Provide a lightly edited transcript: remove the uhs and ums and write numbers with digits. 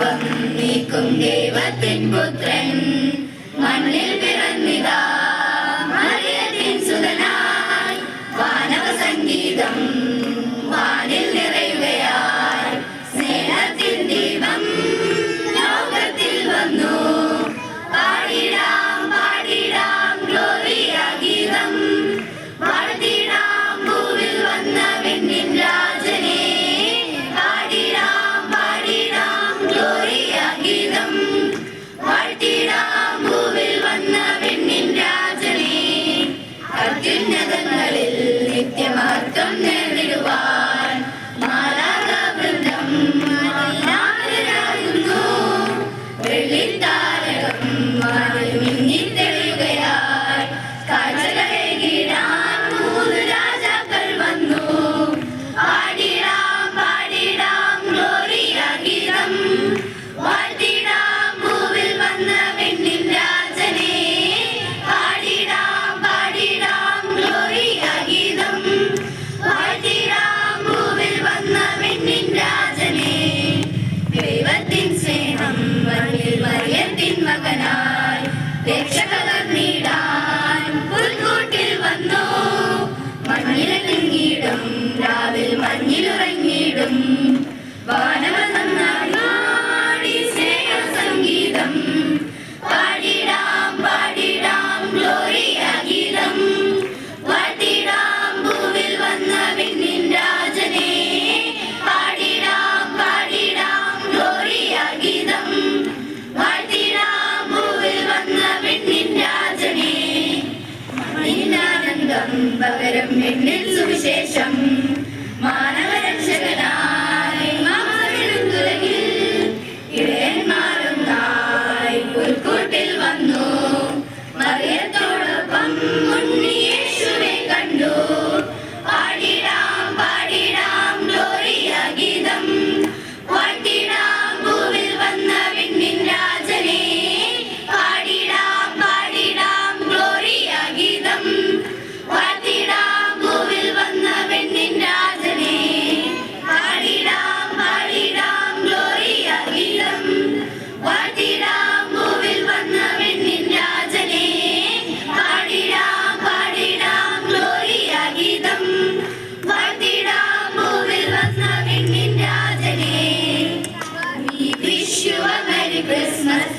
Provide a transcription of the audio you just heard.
പാപം നീക്കും ദൈവത്തിൻ പുത്രൻ മണ്ണിൽ പിറന്നിതാ മറിയത്തിൻ സുതനായി വാനവ സംഗീതം വാനിൽ നിറയുകയായി സ്നേഹത്തിൻ ദീപം ലോകത്തിൽ വന്നു പാടിടാം പാടിടാം ഗ്ലോറിയ ഗീതം പാടിടാം ഭൂവിൽ വന്ന വെണ്ണിൻ രാജനെ പാടിടാം പാടിടാം ഗ്ലോറിയ ഗീതം പാടിടാം ഭൂവിൽ വന്ന വെണ്ണിൻ രാജനെ അത്യുന്നതങ്ങളിൽ നിത്യമഹത്വം നേടിടുവാൻ മാലാഖവൃന്ദം ആരാധനാകുന്നു വെള്ളിത്താരകം വാനിൽ മിന്നിത്തെളിയുകയായി കാഴ്ചകളേകിടാൻ മൂന്ന് രാജാക്കൾ വന്നു പാടിടാം പാടിടാം ഗ്ലോറിയ ഗീതം വാഴ്ത്തിടാം ഭൂവിൽ വന്ന വെണ്ണിൻ രാജനെ പാടിടാം പാടിടാം ഗ്ലോറിയ ഗീതം വാഴ്ത്തിടാം ഭൂവിൽ വന്ന വെണ്ണിൻ രാജനെ ദൈവത്തിൻ സ്നേഹം മണ്ണിൽ മറിയത്തിൻ മകനായി രക്ഷകർന്നിടാൻ പുൽക്കൂട്ടിൽ വന്നു മണ്ണിലിറങ്ങിയിടും രാവിൽ മഞ്ഞിലുറങ്ങിയിടും വാനവ നന്നാടി സ്നേഹ സംഗീതം പാടിടാം പാടിടാം ഗ്ലോറിയ ഗീതം വാഴ്ത്തിടാം ഭൂവിൽ വന്ന വെണ്ണിൻ രാജനെ പാടിടാം പാടിടാം ഗ്ലോറിയ ഗീതം വാഴ്ത്തിടാം ഭൂവിൽ വന്ന വെണ്ണിൻ രാജനെ മണ്ണിനാനന്ദം പകരം വെണ്ണിൽ സുവിശേഷം മാനവരക്ഷകനായി മാറിടുന്നുലകിൽ ഇടയന്മാരൊന്നായി പുൽക്കൂട്ടിൽ വന്നു മറിയത്തോടൊപ്പം ഉണ്ണി യേശുവെ കണ്ടു പാടിടാം പാടിടാം ഗ്ലോറിയ ഗീതം വാഴ്ത്തിടാം ഭൂവിൽ വന്ന വെണ്ണിൻ രാജനെ പാടിടാം പാടിടാം ഗ്ലോറിയ ഗീതം വാഴ്ത്തിടാം ഭൂവിൽ വന്ന വെണ്ണിൻ രാജനെ പാടിടാം പാടിടാം ഗ്ലോറിയ ഗീതം വാഴ്ത്തിടാം ഭൂവിൽ വന്ന വെണ്ണിൻ രാജനെ പാടിടാം പാടിടാം ഗ്ലോറിയ ഗീതം വാഴ്ത്തിടാം ഭൂവിൽ വന്ന വെണ്ണിൻ രാജനെ. We wish you a Merry Christmas.